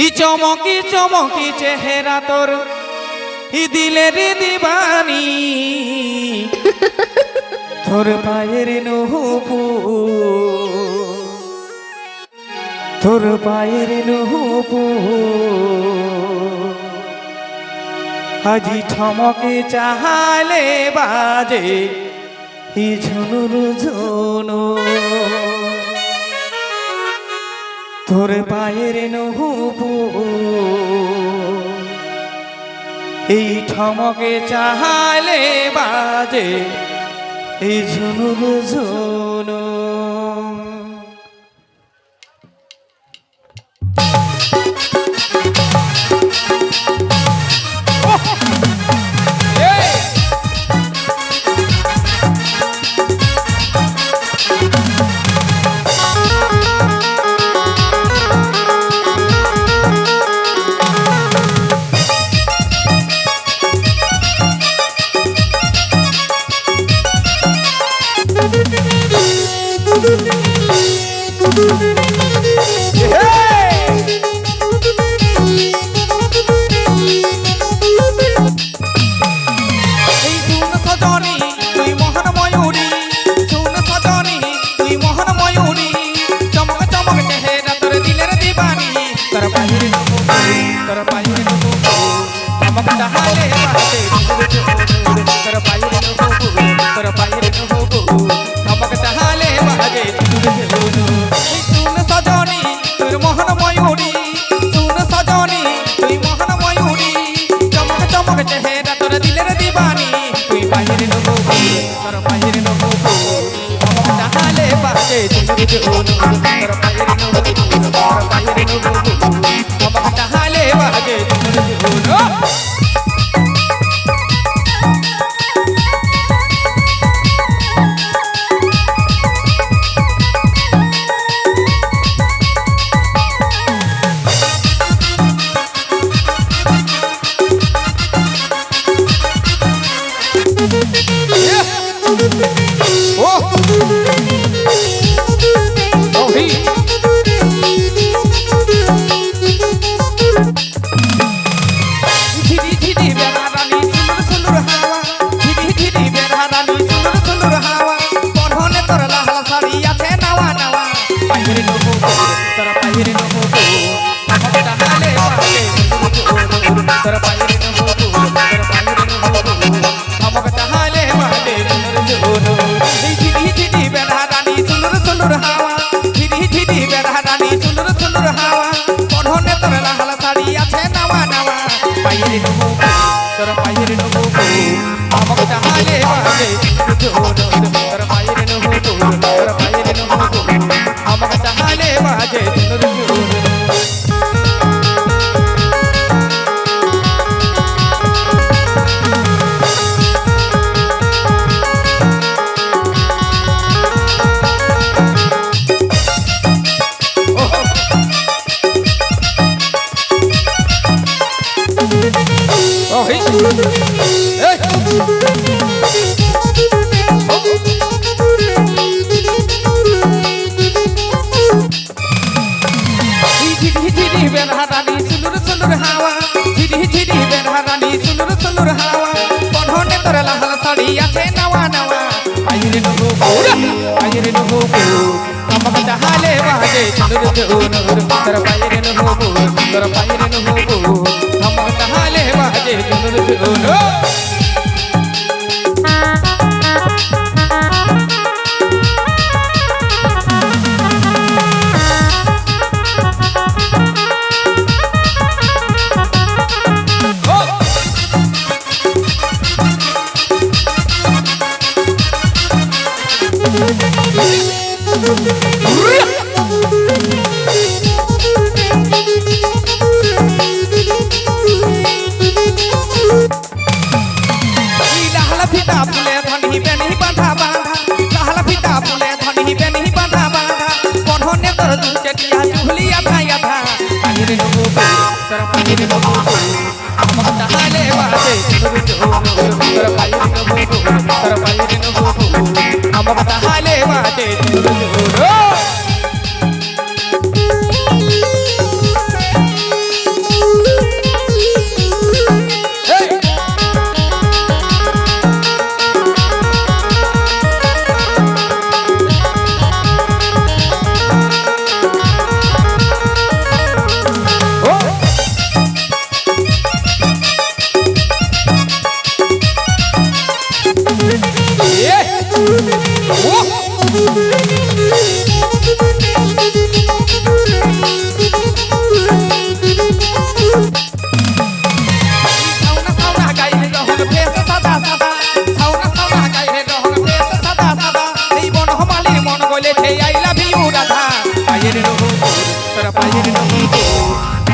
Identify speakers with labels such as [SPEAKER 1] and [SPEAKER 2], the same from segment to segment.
[SPEAKER 1] চমকি চমকি চেহারা তোর দিলের দিবানি তোর পায়ের নহবু তোর পায়ের নহবু আজি ঠমকে চাহালে বাজে ঝুনুর ঝুনু তোর পায়ের নহবু এই ঠমকে চাহালে বাজে ঝুনুর ঝুনু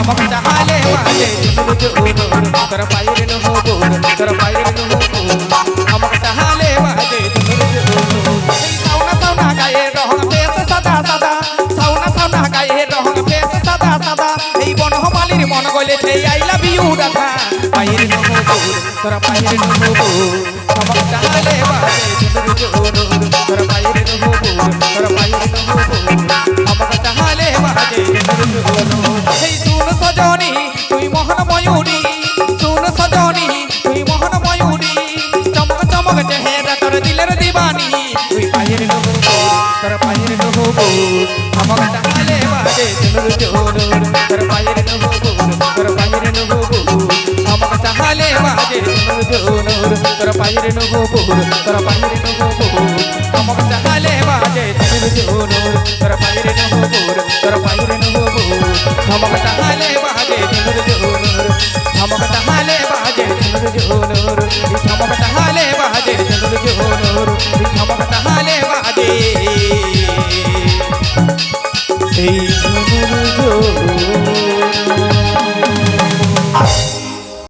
[SPEAKER 1] ধমক চাহালে বাজে ঝুনুর ঝুনুর তোর পায়ের নহবুর তোর পায়ের নহবুর ধমক চাহালে বাজে ঝুনুর ঝুনুর এই সাউনা সাউনা গায়ে রং ফেস সাদা সাদা সাউনা সাউনা গায়ে রং ফেস সাদা সাদা এই বনমালীর মন গলেছে আই লাভ ইউ রাধা পায়ের নহবুর তোর পায়ের নহবুর ধমক চাহালে বাজে ঝুনুর ঝুনুর তোর পায়ের নহবুর তোর পায়ের নহবুর ধমক চাহালে বাজে ঝুনুর ঝুনুর এই শুন সজনী তুই মোহন ময়ূরী শুন সজনী তুই মোহন ময়ূরী চমক চমক চেহারা তোর দিলের দিবানি তুই পায়ের নহবুর তোর পায়ের নহবুর ধমক চাহালে বাজে ঝুনুর ঝুনুর তোর পায়ের নহবুর তোর পায়ের নহবুর ধমক চাহালে বাজে ঝুনুর ঝুনুর তোর পায়ের নহবুর তোর পায়ের নহবুর ধমক চাহালে বাজে ঝুনুর ঝুনুর তোর পায়ের নহবুর তোর পায়ের নহবুর ধমক চাহালে বাজে ঝুনুর ঝুনুর ধমক চাহালে বাজে ঝুনুর ঝুনুর ধমক চাহালে বাজে ঝুনুর ঝুনুর ধমক চাহালে বাজে এই ঝুনুর ঝুনুর